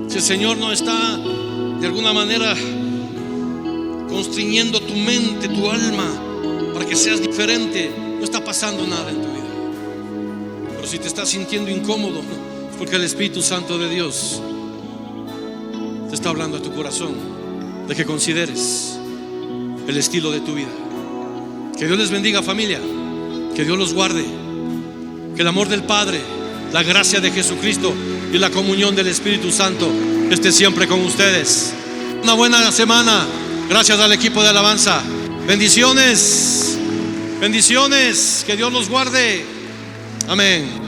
A: Si el Señor no está de alguna manera constriñendo tu mente, tu alma, para que seas diferente, no está pasando nada en tu vida. Pero si te estás sintiendo incómodo, es porque el Espíritu Santo de Dios te está hablando a tu corazón de que consideres el estilo de tu vida. Que Dios les bendiga, familia. Que Dios los guarde. Que el amor del Padre, la gracia de Jesucristo y la comunión del Espíritu Santo esté siempre con ustedes. Una buena semana. Gracias al equipo de alabanza. Bendiciones. Bendiciones. Que Dios los guarde. Amén.